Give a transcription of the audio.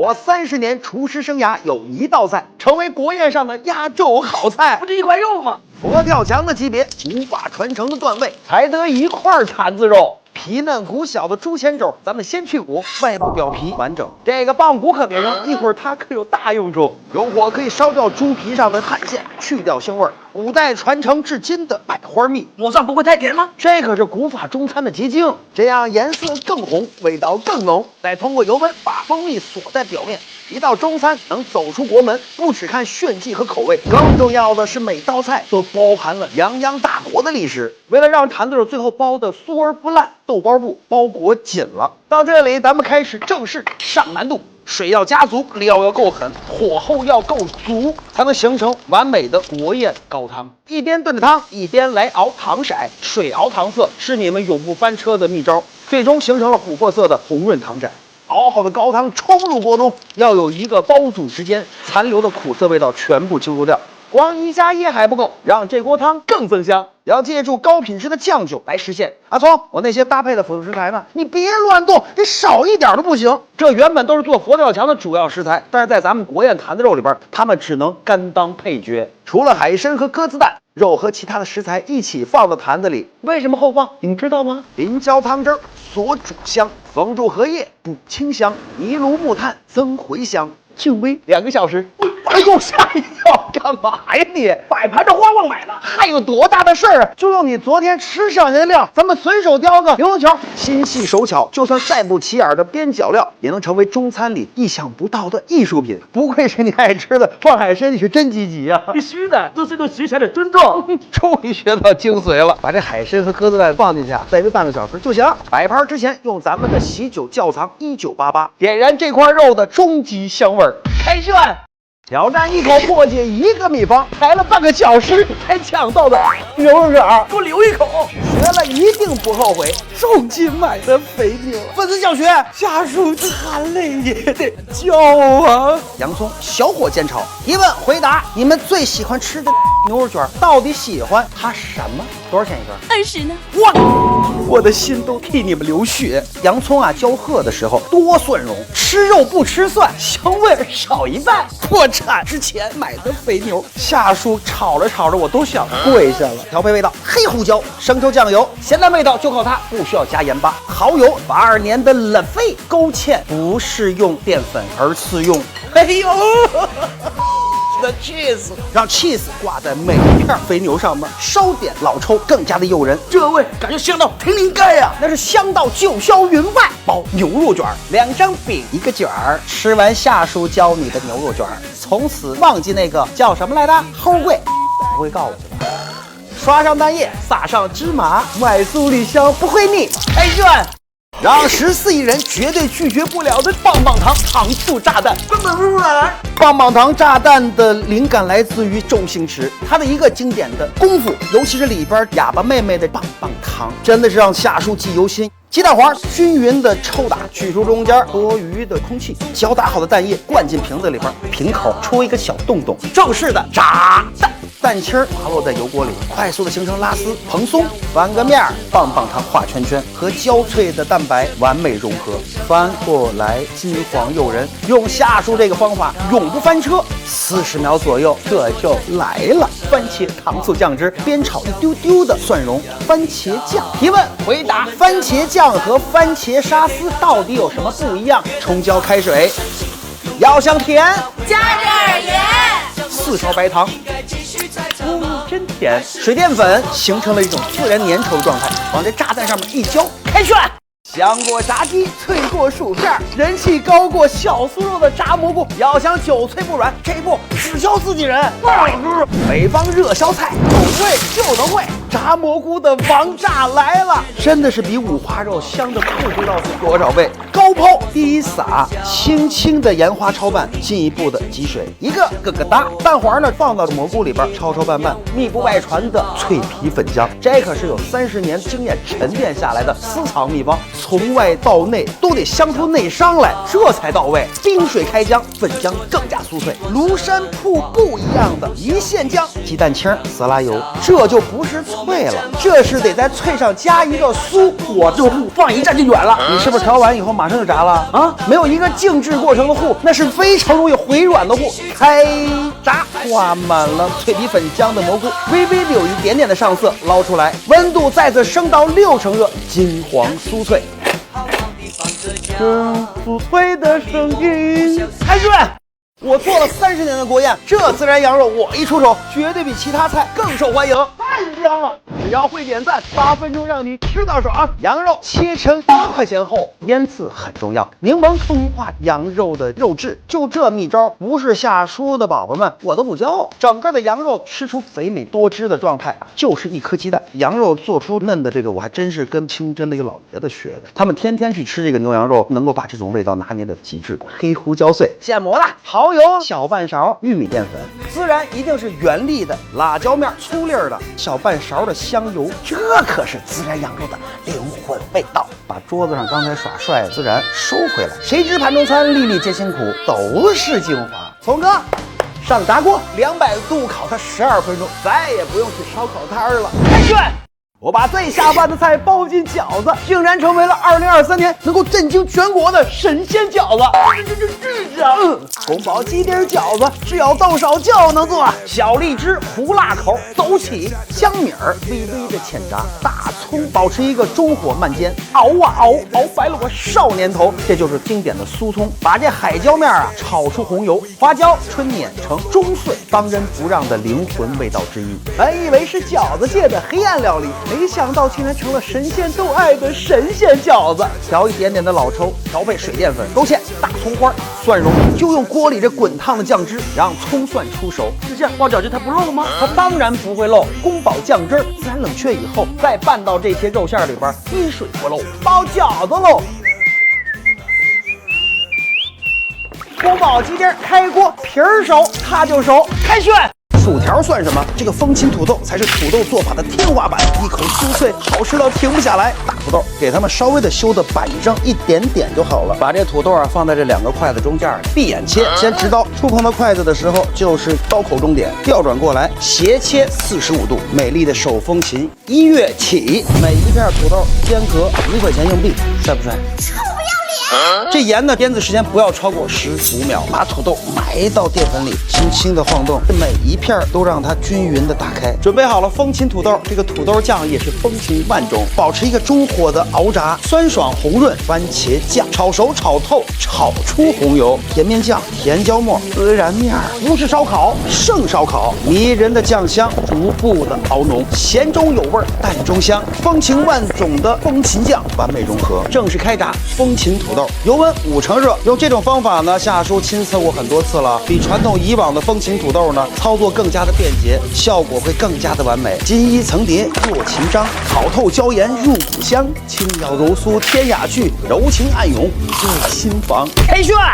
我30年厨师生涯有一道菜成为国宴上的压轴好菜，不是一块肉吗？佛跳墙的级别，无法传承的段位，才得一块坛子肉。皮嫩骨小的猪前肘，咱们先去骨，外部表皮完整。这个棒骨可别扔，一会儿它可有大用处。用火可以烧掉猪皮上的汗腺，去掉腥味儿。古代传承至今的百花蜜，抹上不会太甜吗？这可是古法中餐的结晶，这样颜色更红，味道更浓。再通过油温把蜂蜜锁在表面。一道中餐能走出国门，不只看炫技和口味，更重要的是每道菜都包含了泱泱大国的历史。为了让坛子肉最后包的酥而不烂，豆包布包裹紧了。到这里，咱们开始正式上难度。水要加足，料要够狠，火候要够足，才能形成完美的国宴高汤。一边炖着汤，一边来熬糖色，水熬糖色是你们永不翻车的秘招，最终形成了琥珀色的红润糖色。熬好的高汤冲入锅中，要有一个煲煮时间，残留的苦涩味道全部揪出掉。光1加1还不够，让这锅汤更增香。要借助高品质的酱酒来实现。阿聪，我那些搭配的辅助食材呢？你别乱动，这少一点都不行。这原本都是做佛跳墙的主要食材，但是在咱们国宴坛子肉里边，它们只能甘当配角。除了海参和鸽子蛋，肉和其他的食材一起放到坛子里。为什么后放？你们知道吗？临椒汤汁儿锁煮香，风柱荷叶补清香，泥炉木炭增回香。静煨2个小时。哎呦，吓一跳！干嘛呀你？摆盘的花忘买了，还有多大的事儿啊？就用你昨天吃剩下的料，咱们随手雕个牛肉球，心细手巧，就算再不起眼的边角料，也能成为中餐里意想不到的艺术品。不愧是你爱吃的放海参，你是真积极啊！必须的，这是对食材的尊重。终于学到精髓了，把这海参和鸽子蛋放进去，再煨半个小时就行。摆盘之前用咱们的喜酒窖藏1988点燃这块肉的终极香味儿。开涮！挑战一口破解1个秘方，排了半个小时才抢到的牛肉卷，多留一口，学了一定不后悔。重金买的肥牛，粉丝想学，下属含泪也得教啊！洋葱小火煎炒。提问回答：你们最喜欢吃的牛肉卷到底喜欢它什么？多少钱一根？20呢？我的心都替你们流血。洋葱啊，焦褐的时候多蒜蓉，吃肉不吃蒜，香味少一半。破产之前买的肥牛，下属炒着炒着我都想跪下了。调配味道：黑胡椒、生抽、酱油，咸淡味道就靠它，不需要加盐巴。蚝油82年的冷沸勾芡，不是用淀粉，而是用的 cheese， 让 cheese 挂在每一片肥牛上面，稍点老抽更加的诱人。这味感觉香到天灵盖呀，那是香到九霄云外。包牛肉卷，2张饼1个卷儿，吃完下属教你的牛肉卷，从此忘记那个叫什么来着齁贵，不会告诉你。刷上蛋液，撒上芝麻，外酥里香，不会腻。开涮！让14亿人绝对拒绝不了的棒棒糖糖醋炸弹，根本不来。棒棒糖炸弹的灵感来自于周星驰，他的一个经典的功夫，尤其是里边哑巴妹妹的棒棒糖，真的是让下属记犹新。鸡蛋黄均匀的抽打，去除中间多余的空气，搅打好的蛋液灌进瓶子里边，瓶口戳一个小洞洞，正式的炸蛋。蛋清滑落在油锅里，快速的形成拉丝蓬松，翻个面，棒棒糖画圈圈，和焦脆的蛋白完美融合，翻过来金黄诱人。用下属这个方法永不翻车，40秒左右这就来了。番茄糖醋酱汁，煸炒一丢丢的蒜蓉番茄酱。提问回答：番茄酱和番茄沙司到底有什么不一样？冲浇开水，要想甜加点盐，4勺白糖。真甜！水淀粉形成了一种自然粘稠的状态，往这炸弹上面一浇，开涮！香过炸鸡，脆过薯片，人气高过小酥肉的炸蘑菇。要想久脆不软，这一步只教自己人。北方热销菜，有味就能会。炸蘑菇的王炸来了，真的是比五花肉香的不知道是多少倍。高抛低撒，轻轻的盐花焯拌，进一步的挤水，一个个个搭。蛋黄呢放到蘑菇里边，焯拌拌，密不外传的脆皮粉浆，这可是有30年经验沉淀下来的私藏秘方，从外到内都得香出内伤来，这才到位。冰水开浆，粉浆更加酥脆，庐山瀑布一样的一线浆，鸡蛋清、色拉油，这就不是醋脆了，这是得在脆上加一个酥。我这糊放一站就远了。你是不是调完以后马上就炸了啊？没有一个静置过程的糊，那是非常容易回软的糊。开炸，挂满了脆皮粉浆的蘑菇，微微的有一点点的上色，捞出来，温度再次升到6成热，金黄酥脆。酥脆的声音，开始。我做了30年的国宴，这孜然羊肉我一出手，绝对比其他菜更受欢迎，太香了！只要会点赞，8分钟让你吃到爽。羊肉切成8块钱厚，腌制很重要，柠檬通化羊肉的肉质，就这秘招，不是下书的宝宝们我都不教。整个的羊肉吃出肥美多汁的状态，就是一颗鸡蛋。羊肉做出嫩的这个，我还真是跟清真的一个老爷子学的，他们天天去吃这个牛羊肉，能够把这种味道拿捏的极致。黑胡椒碎，现磨的，蚝油小半勺，玉米淀粉，孜然一定是原粒的，辣椒面粗粒儿的，小半勺的香油，这可是孜然羊肉的灵魂味道。把桌子上刚才耍帅的孜然收回来，谁知盘中餐，粒粒皆辛苦，都是精华。聪哥，上炸锅，200度烤它12分钟，再也不用去烧烤摊了。开涮！我把最下饭的菜包进饺子，竟然成为了2023年能够震惊全国的神仙饺子。宫保鸡丁饺子只要豆少就能做，小荔枝胡辣口，枸杞香米儿微微的煸炸，大葱保持一个中火慢煎，熬啊熬，熬白了我少年头。这就是经典的酥葱，把这海椒面炒出红油，花椒春碾成中碎，当仁不让的灵魂味道之一。本以为是饺子界的黑暗料理，没想到竟然成了神仙都爱的神仙饺子。调一点点的老抽，调配水淀粉，勾芡大葱花，蒜蓉，就用锅里这滚烫的酱汁让葱蒜出熟。是这样，包饺子它不漏吗？它当然不会漏，宫保酱汁自然冷却以后，再拌到这些肉馅里边，一水不漏，包饺子喽。宫保鸡丁开锅，皮儿熟它就熟，开涮。薯条算什么？这个风琴土豆才是土豆做法的天花板，一口酥脆，好吃到停不下来。大土豆给它们稍微的修的板正一点点就好了。把这土豆放在这2个筷子中间，闭眼切，先直刀，触碰到筷子的时候就是刀口终点，调转过来斜切45度。美丽的手风琴，1月起，每一片土豆间隔1块钱硬币，帅不帅？这盐呢，腌制时间不要超过15秒。把土豆埋到淀粉里，轻轻的晃动，每一片都让它均匀的打开。准备好了风琴土豆，这个土豆酱也是风情万种，保持一个中火的熬炸，酸爽红润。番茄酱炒熟炒透，炒出红油，甜面酱、甜椒末、孜然面，不是烧烤，剩烧烤。迷人的酱香逐步的熬浓，咸中有味，淡中香，风情万种的风琴酱完美融合。正式开炸风琴土豆，油温5成热。用这种方法呢，夏叔亲测过很多次了，比传统以往的风琴土豆呢，操作更加的便捷，效果会更加的完美。金衣层叠若琴章，烤透椒盐入骨香，轻咬柔酥添雅趣，柔情暗涌醉心房。开涮！